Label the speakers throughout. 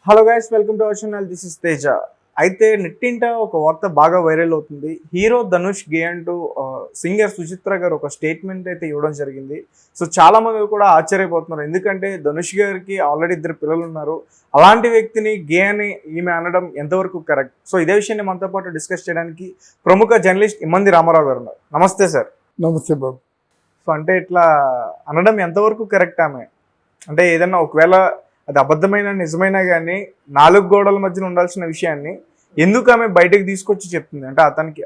Speaker 1: Hello guys, welcome to our channel. This is Teja. అయితే నెట్టింట ఒక వార్త బాగా వైరల్ అవుతుంది. హీరో ధనుష్ గే అంటూ సింగర్ సుచిత్ర గారు ఒక స్టేట్మెంట్ అయితే ఇవ్వడం జరిగింది. సో చాలా మంది కూడా ఆశ్చర్యపోతున్నారు. ఎందుకంటే ధనుష్ గారికి ఆల్రెడీ 2 పిల్లలు ఉన్నారు. అలాంటి వ్యక్తిని గే అని ఈమె అనడం ఎంతవరకు కరెక్ట్? సో ఇదే విషయాన్ని మనతో పాటు డిస్కస్ చేయడానికి ప్రముఖ జర్నలిస్ట్ ఇమ్మంది రామారావు గారు ఉన్నారు. నమస్తే సార్.
Speaker 2: నమస్తే బాబు.
Speaker 1: సో అంటే ఇట్లా అనడం ఎంతవరకు కరెక్ట్ ఆమె? అంటే ఏదన్నా ఒకవేళ అది అబద్ధమైన నిజమైనా కానీ 4 గోడల మధ్యన ఉండాల్సిన విషయాన్ని ఎందుకు ఆమె బయటకు తీసుకొచ్చి చెప్తుంది? అంటే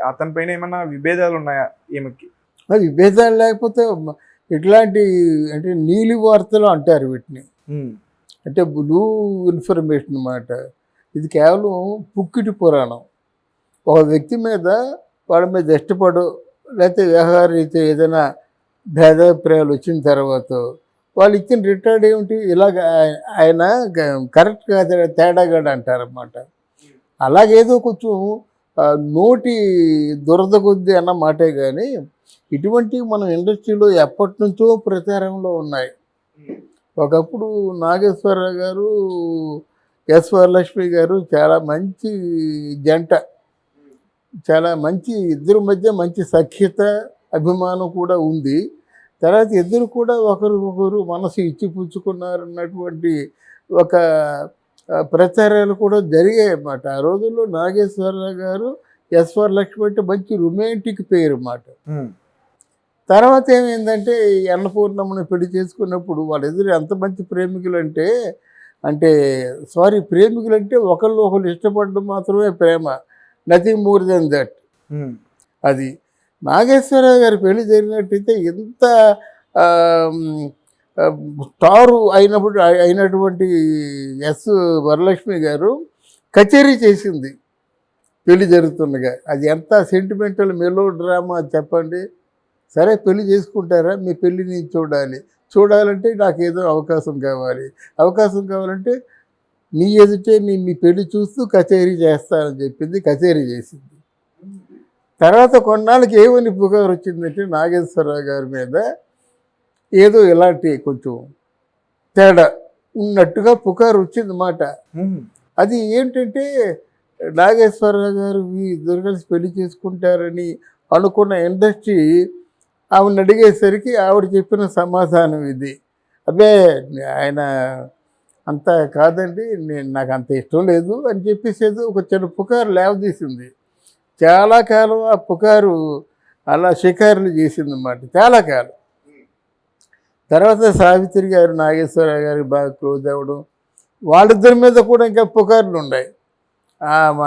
Speaker 1: అతని పైన ఏమైనా విభేదాలు ఉన్నాయా ఈమెకి?
Speaker 2: విభేదాలు లేకపోతే ఇట్లాంటి అంటే నీలి వార్తలు అంటారు వీటిని. అంటే బ్లూ ఇన్ఫర్మేషన్ అన్నమాట. ఇది కేవలం పుక్కిటి పురాణం. ఒక వ్యక్తి మీద వాళ్ళ మీద ఇష్టపడు లేకపోతే వ్యవహారీత ఏదైనా భేదాభిప్రాయాలు వచ్చిన తర్వాత వాళ్ళు ఇచ్చిన రిటార్డ్ ఏమిటి, ఇలాగ ఆయన కరెక్ట్ కాదు తేడాగాడు అంటారన్నమాట. అలాగేదో కొంచెం నోటి దురద కొద్ది అన్న మాటే కానీ ఇటువంటివి మన ఇండస్ట్రీలో ఎప్పటి నుంచో ప్రచారంలో ఉన్నాయి. ఒకప్పుడు నాగేశ్వరరావు గారు, ఎస్ వరలక్ష్మి గారు చాలా మంచి జంట, చాలా మంచి ఇద్దరి మధ్య మంచి సఖ్యత అభిమానం కూడా ఉంది. తర్వాత ఇద్దరు కూడా ఒకరికొకరు మనసు ఇచ్చిపుచ్చుకున్నారన్నటువంటి ఒక ప్రచారాలు కూడా జరిగాయి అన్నమాట. ఆ రోజుల్లో నాగేశ్వరరావు గారు, ఎస్ వరలక్ష్మి అంటే మంచి రొమాంటిక్ పేరు అన్నమాట. తర్వాత ఏమైందంటే అన్నపూర్ణమ్మని పెళ్లి చేసుకున్నప్పుడు వాళ్ళిద్దరు ఎంత మంచి ప్రేమికులు అంటే ప్రేమికులు అంటే ఒకళ్ళు ఇష్టపడడం మాత్రమే ప్రేమ, నథింగ్ మోర్ దెన్ దట్. అది నాగేశ్వరరావు గారి పెళ్లి జరిగినట్టయితే ఎంత స్టారు అయినటువంటి ఎస్ వరలక్ష్మి గారు కచేరీ చేసింది పెళ్లి జరుగుతుండగా. అది ఎంత సెంటిమెంటల్ మెలో డ్రామా చెప్పండి. సరే పెళ్లి చేసుకుంటారా, మీ పెళ్ళిని చూడాలంటే నాకు ఏదో అవకాశం కావాలంటే మీ ఎదుటే మీ పెళ్లి చూస్తూ కచేరీ చేస్తానని చెప్పింది. కచేరీ చేసింది. తర్వాత కొన్నాళ్ళకి ఏమని పుకారు వచ్చిందంటే నాగేశ్వరరావు గారి మీద ఏదో ఇలాంటి కొంచెం తేడా ఉన్నట్టుగా పుకారు వచ్చిందన్నమాట. అది ఏంటంటే నాగేశ్వరరావు గారు ఇద్దరు కలిసి పెళ్లి చేసుకుంటారని అనుకున్న ఇండస్ట్రీ ఆవిడని అడిగేసరికి ఆవిడ చెప్పిన సమాధానం ఇది, అబ్బే ఆయన అంత కాదండి, నాకు అంత ఇష్టం లేదు అని చెప్పేసి ఏదో ఒక చిన్న పుకారు లేవదీసింది. చాలా కాలం ఆ పుకారు అలా షికారులు చేసిందన్నమాట, చాలా కాలం. తర్వాత సావిత్రి గారు నాగేశ్వరరావు గారికి బాగా క్లోజ్ అవ్వడం, వాళ్ళిద్దరి మీద కూడా ఇంకా పుకార్లు ఉన్నాయి.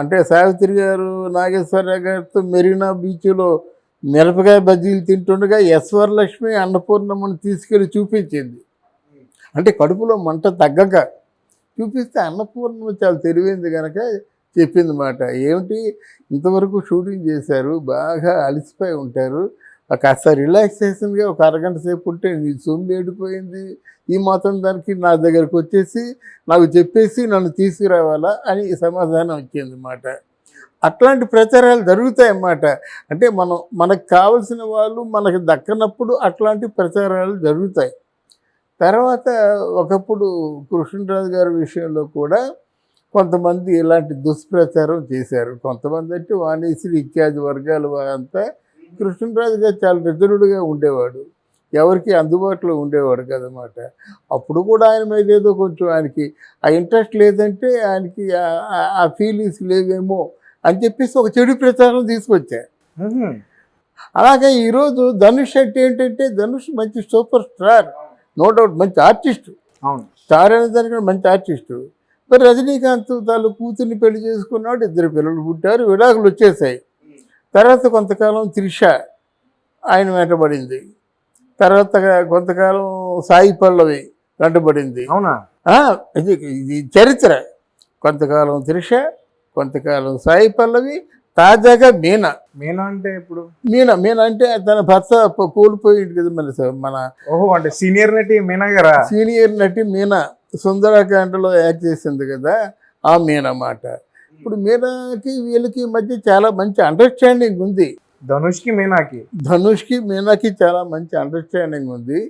Speaker 2: అంటే సావిత్రి గారు నాగేశ్వరరావు గారితో మెరీనా బీచ్లో మిరపకాయ బజ్జీలు తింటుండగా ఎస్ వరలక్ష్మి అన్నపూర్ణమ్మని తీసుకెళ్ళి చూపించింది. అంటే కడుపులో మంట తగ్గక చూపిస్తే అన్నపూర్ణమ్మ చాలా తెలివైంది కనుక చెప్పిందన్నమాట. ఏమిటి, ఇంతవరకు షూటింగ్ చేశారు, బాగా అలసిపోయి ఉంటారు, కాస్త రిలాక్సేషన్గా ఒక అరగంట సేపు ఉంటే నీ సొమ్ము ఏడిపోయింది, ఈ మాత్రం దానికి నా దగ్గరకు వచ్చేసి నాకు చెప్పేసి నన్ను తీసుకురావాలా అని సమాధానం ఇచ్చిందన్నమాట. అట్లాంటి ప్రచారాలు జరుగుతాయన్నమాట. అంటే మనకు కావలసిన వాళ్ళు మనకు దక్కనప్పుడు అట్లాంటి ప్రచారాలు జరుగుతాయి. తర్వాత ఒకప్పుడు కృష్ణరాజు గారి విషయంలో కూడా కొంతమంది ఇలాంటి దుష్ప్రచారం చేశారు. కొంతమంది అంటే వాణిశ్రీ ఇత్యాది వర్గాల వారంతా కృష్ణరాజు గారు చాలా రిజర్వ్డ్గా ఉండేవాడు, ఎవరికి అందుబాటులో ఉండేవాడు కదన్నమాట. అప్పుడు కూడా ఆయన మీద ఏదో కొంచెం ఆయనకి ఆ ఇంట్రెస్ట్ లేదంటే ఆయనకి ఆ ఫీలింగ్స్ లేవేమో అని చెప్పేసి ఒక చెడు ప్రచారం తీసుకొచ్చారు. అలాగే ఈరోజు ధనుష్ అంటే ఏంటంటే ధనుష్ మంచి సూపర్ స్టార్, నో డౌట్, మంచి ఆర్టిస్టు. స్టార్ అనే దానికి మంచి ఆర్టిస్టు. మరి రజనీకాంత్ తాను కూతుర్ని పెళ్లి చేసుకున్నాడు, 2 పిల్లలు పుట్టారు, విడాకులు వచ్చేసాయి. తర్వాత కొంతకాలం త్రిష ఆయన వెంటబడింది. తర్వాత కొంతకాలం సాయి పల్లవి వెంటబడింది.
Speaker 1: అవునా?
Speaker 2: ఇది చరిత్ర. కొంతకాలం త్రిష, కొంతకాలం సాయి పల్లవి, తాజాగా మీనా.
Speaker 1: అంటే ఇప్పుడు
Speaker 2: మీనా అంటే తన భర్త కోల్పోయింది కదా మన
Speaker 1: అంటే సీనియర్ నటి మీనా గారా?
Speaker 2: సీనియర్ నటి మీనా సుందరకాండలో యాక్ట్ చేసింది కదా, ఆ మీనా మాట. ఇప్పుడు మీనాకి వీళ్ళకి మధ్య చాలా మంచి అండర్స్టాండింగ్ ఉంది.
Speaker 1: ధనుష్కి
Speaker 2: మీనాకి చాలా మంచి అండర్స్టాండింగ్ ఉంది.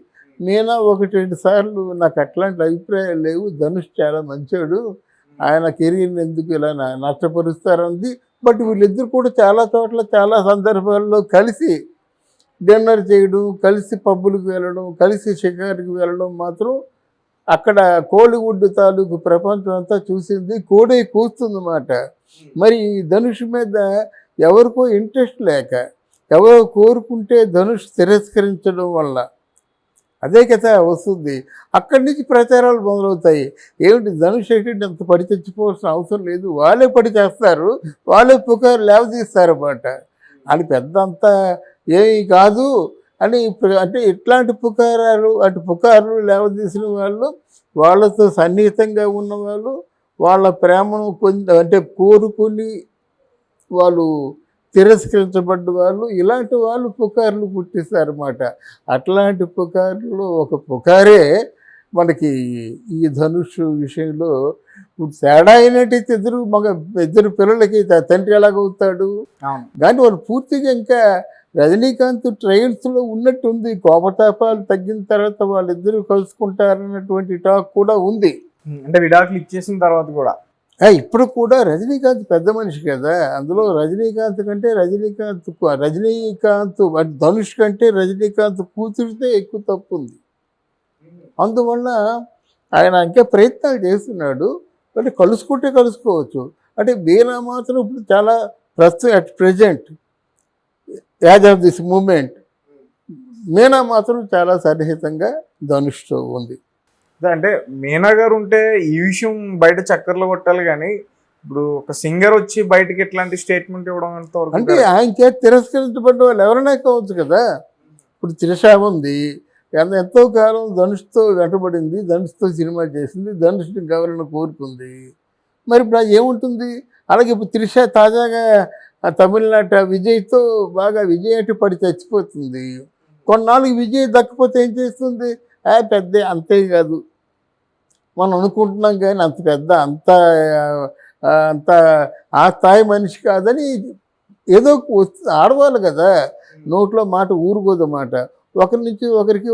Speaker 2: మీనా 1-2 సార్లు నాకు అట్లాంటి అభిప్రాయాలు లేవు, ధనుష్ చాలా మంచోడు, ఆయన కెరీర్ని ఎందుకు ఇలా నష్టపరుస్తారంది. బట్ వీళ్ళిద్దరు కూడా చాలా చోట్ల చాలా సందర్భాల్లో కలిసి డిన్నర్ చేయడం, కలిసి పబ్బులకు వెళ్ళడం, కలిసి షికారుకి వెళ్ళడం మాత్రం అక్కడ కోలీవుడ్ తాలూకు ప్రపంచం అంతా చూసింది. కోడే కూస్తుందన్నమాట. మరి ఈ ధనుష్ మీద ఎవరికో ఇంట్రెస్ట్ లేక, ఎవరో కోరుకుంటే ధనుష్ తిరస్కరించడం వల్ల అదే కథ వస్తుంది. అక్కడి నుంచి ప్రచారాలు మొదలవుతాయి. ఏమిటి ధనుష్ ఏంటంటే అంత పడి తెచ్చిపోవాల్సిన అవసరం లేదు, వాళ్ళే పడి చేస్తారు, వాళ్ళే పుకారు లేవదీస్తారన్నమాట. అని పెద్ద అంతా ఏమీ కాదు అని అంటే ఇట్లాంటి పుకార్లు లేవదీసిన వాళ్ళు, వాళ్ళతో సన్నిహితంగా ఉన్నవాళ్ళు, వాళ్ళ ప్రేమను అంటే కోరుకుని వాళ్ళు తిరస్కరించబడ్డ వాళ్ళు, ఇలాంటి వాళ్ళు పుకార్లు పుట్టిస్తారన్నమాట. అట్లాంటి పుకార్లు ఒక పుకారే మనకి ఈ ధనుష్ విషయంలో ఇప్పుడు తేడా అయినట్టయితే ఇద్దరు పిల్లలకి తండ్రి ఎలాగవుతాడు. కానీ వాళ్ళు పూర్తిగా ఇంకా రజనీకాంత్ ట్రయల్స్లో ఉన్నట్టుంది. కోపతాపాలు తగ్గిన తర్వాత వాళ్ళిద్దరూ కలుసుకుంటారన్నటువంటి టాక్ కూడా ఉంది.
Speaker 1: అంటే విడాకులు ఇచ్చేసిన తర్వాత కూడా
Speaker 2: ఇప్పుడు కూడా రజనీకాంత్ పెద్ద మనిషి కదా. అందులో రజనీకాంత్ ధనుష్ కంటే రజనీకాంత్ కూతురితే ఎక్కువ తప్పు ఉంది. అందువల్ల ఆయన ఇంకా ప్రయత్నాలు చేస్తున్నాడు. అంటే కలుసుకుంటే కలుసుకోవచ్చు. అంటే మీనా మాత్రం ఇప్పుడు చాలా at present as of this moment Meena మాత్రం చాలా సన్నిహితంగా ధనుష్తో ఉంది.
Speaker 1: అంటే మీనా గారు ఉంటే ఈ విషయం బయట చక్కర్లు కొట్టాలి, కానీ ఇప్పుడు ఒక సింగర్ వచ్చి బయటకి ఎట్లాంటి స్టేట్మెంట్ ఇవ్వడం
Speaker 2: అంటే ఆయన చేతి తిరస్కరించబడ్డ వాళ్ళు ఎవరైనా కావచ్చు కదా. ఇప్పుడు త్రిష ఉంది, ఎంతో కాలం ధనుష్తో వెంటబడింది, ధనుష్తో సినిమా చేసింది, ధనుష్ని ఎవరైనా కోరుకుంది. మరి ఇప్పుడు అది ఏముంటుంది. అలాగే ఇప్పుడు త్రిష తాజాగా తమిళనాట విజయ్తో బాగా విజయ్ పడి చచ్చిపోతుంది. కొన్నాళ్ళకి విజయ్ దక్కపోతే ఏం చేస్తుంది. పెద్ద అంతే కాదు మనం అనుకుంటున్నాం, కానీ అంత పెద్ద అంత ఆ స్థాయి మనిషి కాదని ఏదో ఆడవాళ్ళు కదా, నోట్లో మాట ఊరుకోదన్నమాట. ఒకరి నుంచి ఒకరికి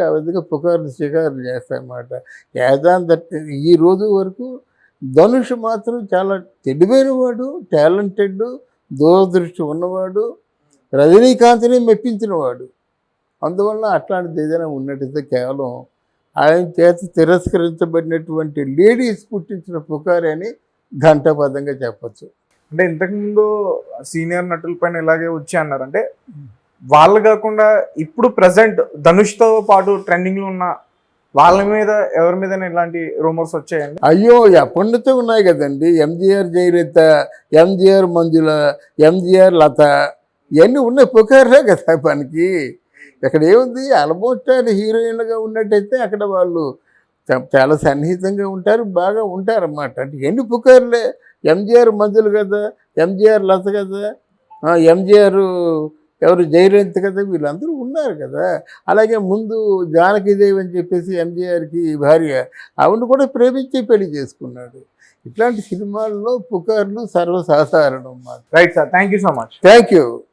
Speaker 2: ఆ విధంగా పుకార్లు షికారులు చేస్తాయన్నమాట. ఈ రోజు వరకు ధనుష్ మాత్రం చాలా తెలివైన వాడు, టాలెంటెడ్, దూరదృష్టి ఉన్నవాడు, రజనీకాంత్ని మెప్పించినవాడు. అందువల్ల అట్లాంటిది ఏదైనా ఉన్నట్టయితే కేవలం ఆయన చేత తిరస్కరించబడినటువంటి లేడీస్ పుట్టించిన పుకారే అని ఘంటాబద్ధంగా చెప్పచ్చు.
Speaker 1: అంటే ఇంతకుముందు సీనియర్ నటుల పైన ఇలాగే వచ్చి అన్నారు. అంటే వాళ్ళు కాకుండా ఇప్పుడు ప్రజెంట్ ధనుష్తో పాటు ట్రెండింగ్లో ఉన్న వాళ్ళ మీద ఎవరి మీద ఇలాంటి రూమర్స్ వచ్చాయండి?
Speaker 2: అయ్యో ఎప్పటి నుంచో ఉన్నాయి కదండి. ఎంజీఆర్ జయలలిత, ఎంజీఆర్ మంజుల, ఎంజీఆర్ లత, ఇవన్నీ ఉన్నాయి పుకారే కదా పనికి. ఇక్కడ ఏముంది, ఆల్మోస్ట్ ఆయన హీరోయిన్లుగా ఉన్నట్టయితే అక్కడ వాళ్ళు చాలా సన్నిహితంగా ఉంటారు, బాగా ఉంటారన్నమాట. అంటే ఎన్ని పుకార్లే. ఎంజీఆర్ మంజులు కదా, ఎంజీఆర్ లత కదా, ఎంజీఆర్ ఎవరు జయలలిత కదా, వీళ్ళందరూ ఉన్నారు కదా. అలాగే ముందు జానకీదేవి అని చెప్పేసి ఎంజీఆర్కి భార్య, ఆవిడ కూడా ప్రేమించి పెళ్లి చేసుకున్నాడు. ఇట్లాంటి సినిమాల్లో పుకార్లు సర్వసాధారణం అన్నమాట.
Speaker 1: Right sir, thank you so much.
Speaker 2: Thank you.